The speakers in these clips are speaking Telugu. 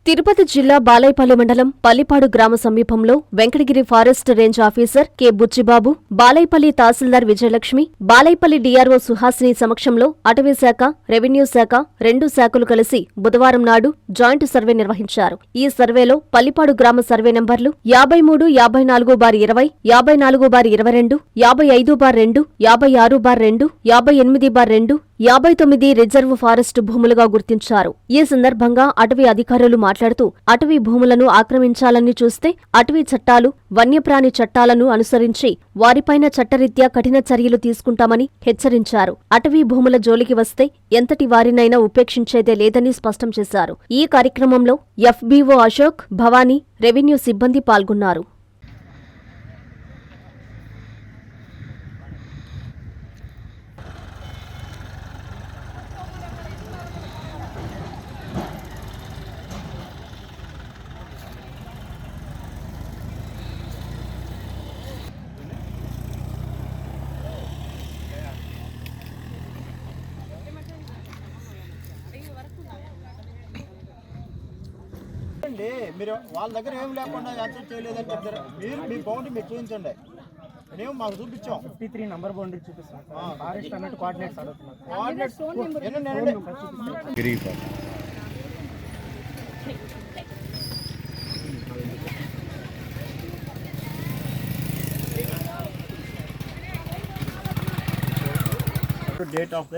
తిరుపతి జిల్లా బాలైపల్లి మండలం పల్లిపాడు గ్రామ సమీపంలో Venkatagiri forest range officer K Buchibabu, Balaipalli tahsildar Vijayalakshmi, Balaipalli DRO Suhasini సమక్షంలో అటవీ శాఖ, రెవెన్యూ శాఖ రెండు శాఖలు కలిసి బుధవారం నాడు జాయింట్ సర్వే నిర్వహించారు. ఈ సర్వేలో పల్లిపాడు గ్రామ సర్వే నంబర్లు 53, 54/20, 54/22, 55/2, 56/2, 58/2, 59 రిజర్వ్ ఫారెస్టు భూములుగా గుర్తించారు. ఈ సందర్భంగా అటవీ అధికారులు మాట్లాడుతూ అటవీ భూములను ఆక్రమించాలని చూస్తే అటవీ చట్టాలు, వన్యప్రాణి చట్టాలను అనుసరించి వారిపైన చట్టరీత్యా కఠిన చర్యలు తీసుకుంటామని హెచ్చరించారు. అటవీ భూముల జోలికి వస్తే ఎంతటి వారినైనా ఉపేక్షించేదే లేదని స్పష్టం చేశారు. ఈ కార్యక్రమంలో ఎఫ్బీఓ అశోక్, భవానీ, రెవెన్యూ సిబ్బంది పాల్గొన్నారు. మీరు వాళ్ళ దగ్గర ఏం లేకుండా యాక్సెప్ట్ చేయలేదని చెప్తారు. మీరు మీ బౌండరీ మీరు చూపించండి. మేము మాకు చూపించాం 53 నంబర్ బౌండరీ చూపిస్తాం. ఫారెస్ట్ అన్నట్టు కోఆర్డినేట్స్ అడుగుతున్నాం. Date of the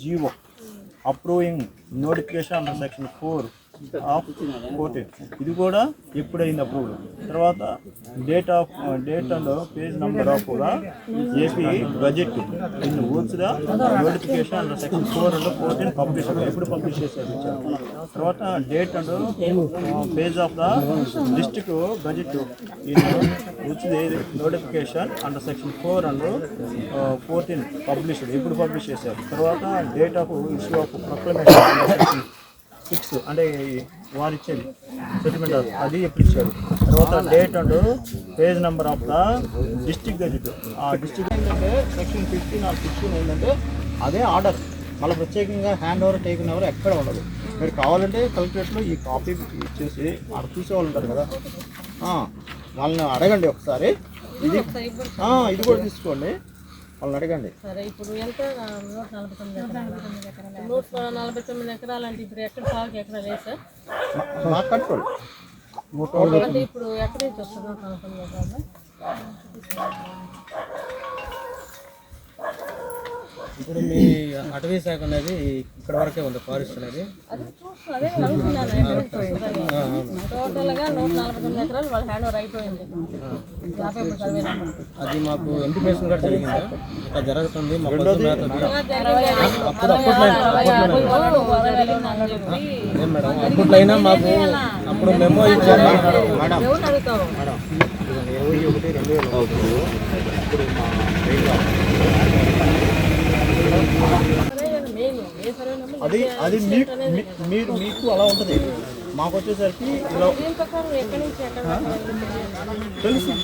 GO approving notification under section 4 of 14 ఇది కూడా ఎప్పుడైంది అప్రూవ్డ్. తర్వాత date and page number of కూడా AP budget in works the notification under section 4 and 14 publish ఎప్పుడు పబ్లిష్ చేశారు. తర్వాత date and page of the district budget in works the notification under section 4 and 14 published ఎప్పుడు పబ్లిష్ చేశారు. తర్వాత date of issue of proclamation 6 అంటే వారు ఇచ్చేది సెటిల్మెంట్ అది ఎప్పుడు ఇచ్చారు. తర్వాత date and page number of the district gazette ఆ డిస్ట్రిక్ట్ ఏంటంటే సెక్షన్ 15 ఆర్ 16 ఏంటంటే అదే ఆర్డర్. మళ్ళీ ప్రత్యేకంగా హ్యాండ్ ఓవర్ టేకన్ ఓవర్ ఎక్కడ ఉండదు. మీరు కావాలంటే కలెక్టరేట్లో ఈ కాపీ ఇచ్చేసి అక్కడ చూసేవాళ్ళు ఉంటారు కదా, వాళ్ళని అడగండి ఒకసారి. ఇది కూడా తీసుకోండి, వాళ్ళని అడగండి. సరే, ఇప్పుడు ఎంత 149 ఎకరాలు అంటే ఇప్పుడు ఎక్కడ సాగుకి ఎక్కడ లేదు సార్. మా కంట్రోల్ అంటే ఇప్పుడు ఎక్కడి నుంచి వస్తుంది 149 ఎకరాలు? ఇప్పుడు మీ అటవీ శాఖ అనేది ఇక్కడ వరకే ఉంది. ఫారెస్ట్ అనేది అదే అడుగుతున్నాను. టోటల్గా 149 ఎకరాలు వాళ్ళ హ్యాండ్ ఓవర్ అయిపోయింది. 50 సర్వే నెంబర్ అది మాకు ఇంటిమేషన్ కూడా జరిగిందా? ఇట్లా జరుగుతుంది మేడం. అప్పట్లో అయినా మాకు అప్పుడు మెమో ఇచ్చారు మేడం. అది మీకు అలా ఉంటుంది. మాకు వచ్చేసరికి ఇలా తెలుస్తుంది.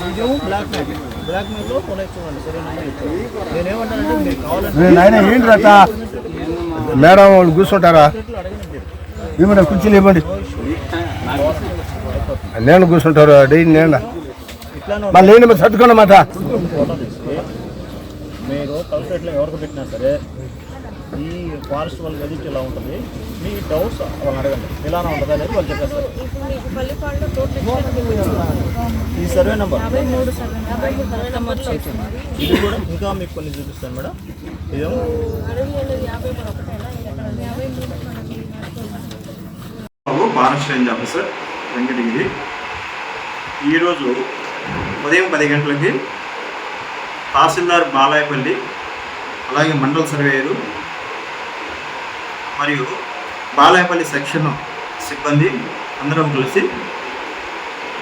ఇదేమో బ్లాక్ మెయిల్లో కొనేసుకోండి. సరేనా? నేనేమంటానంటే మీరు కావాలంటే మేడం వాళ్ళు కూర్చుంటారా? ఇవ్వండి, కుర్చీలు ఇవ్వండి. నేను కూర్చుంటారు నేను మళ్ళీ సర్దుకోండి మాట. మీరు కలెక్టరేట్లో ఎవరికి పెట్టినా సరే ఈ ఫారెస్ట్ వాళ్ళ గదికి ఇలా ఉంటుంది. మీ డౌట్స్ వాళ్ళని అడగండి. ఇలానే ఉంటుంది అనేది వాళ్ళు చెప్పేస్తారు. ఈ సర్వే నెంబర్ ఇది కూడా ఇంకా మీకు కొన్ని చూపిస్తాను మేడం. ఇదేమో ఫారెస్ట్ రేంజ్ ఆఫీసర్ వెంకటగిరి. ఈరోజు ఉదయం 10 గంటలకి తహసీల్దార్ బాలాయపల్లి, అలాగే మండల సర్వేయరు మరియు బాలాయపల్లి సెక్షన్ సిబ్బంది అందరం కలిసి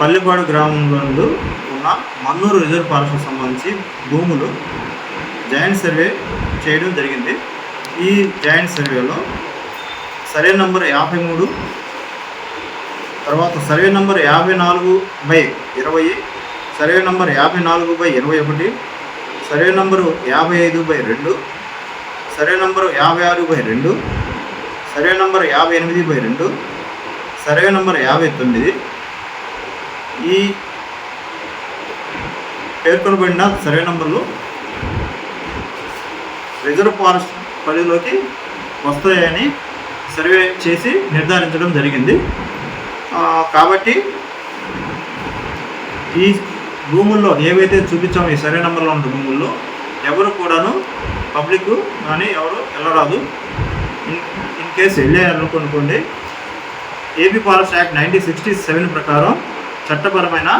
పల్లిపాడు గ్రామంలో ఉన్న మన్నూరు రిజర్వ్ ఫారెస్ట్కి సంబంధించి భూములు జాయింట్ సర్వే చేయడం జరిగింది. ఈ జాయింట్ సర్వేలో సర్వే నంబర్ 53, తర్వాత survey number 54/20, survey number 54/21, survey number 55/2, survey number 56/2, survey number 58/2, survey number 59. ఈ పేర్కొనబడిన సర్వే నంబర్లు రిజర్వ్ ఫారెస్ట్ పరిధిలోకి వస్తాయని సర్వే చేసి నిర్ధారించడం జరిగింది. కాబట్టి ఈ భూముల్లో ఏవైతే చూపించామో ఈ సర్వే నెంబర్లో ఉన్న భూముల్లో ఎవరు కూడాను పబ్లిక్ కానీ ఎవరు వెళ్ళరాదు. ఇన్ కేసు వెళ్ళారనుకోండి ఏపీ ఫారెస్ట్ యాక్ట్ 1967 ప్రకారం చట్టపరమైన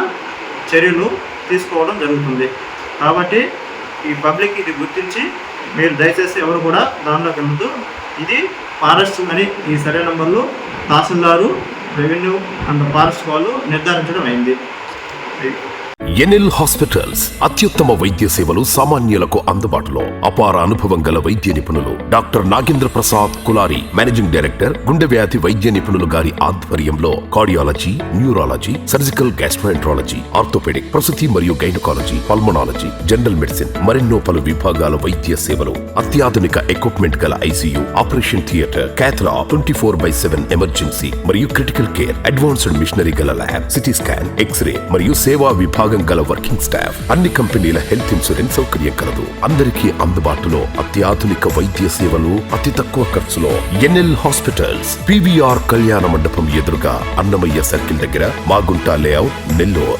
చర్యలు తీసుకోవడం జరుగుతుంది. కాబట్టి ఈ పబ్లిక్ ఇది గుర్తించి మీరు దయచేసి ఎవరు కూడా దానిలోకి వెళ్ళదు. ఇది ఫారెస్ట్ అని ఈ సర్వే నెంబర్లు తహసీల్దారు, రెవెన్యూ అండ్ ఫారెస్ట్ వాళ్ళు నిర్ధారించడం అయింది. ఎన్ఎల్ హాస్పిటల్స్ అత్యుత్తమ వైద్య సేవలు సామాన్యులకు అందుబాటులో. అపార అనుభవం గల వైద్య నిపుణులు doctor Nagendra Prasad Kulari, managing director, గుండె వ్యాధి వైద్య నిపుణులు గారి ఆధ్వర్యంలో cardiology, neurology, surgical gastroenterology, orthopaedic, ప్రసూతి మరియు గైనకాలజీ, పల్మనాలజీ, జనరల్ మెడిసిన్ మరెన్నో పలు విభాగాల వైద్య సేవలు. అత్యాధునిక ఎక్విప్మెంట్ గల ఐసీయూ, ఆపరేషన్ థియేటర్, క్యాథ్లా, 24/7 ఎమర్జెన్సీ మరియు క్రిటికల్ కేర్, అడ్వాన్స్డ్ మిషనరీ గల ల్యాబ్, సిటీ స్కాన్, ఎక్స్రే మరియు సేవా విభాగం గల వర్కింగ్ స్టాఫ్. అన్ని కంపెనీల హెల్త్ ఇన్సూరెన్స్ సౌకర్యం కలదు. అందరికీ అందుబాటులో అత్యాధునిక వైద్య సేవలు అతి తక్కువ ఖర్చులో. ఎన్ఎల్ హాస్పిటల్స్, PVR కళ్యాణ మండపం ఎదురుగా, అన్నమయ్య సర్కిల్ దగ్గర, మాగుంట లేఅవుట్, నెల్లూరు.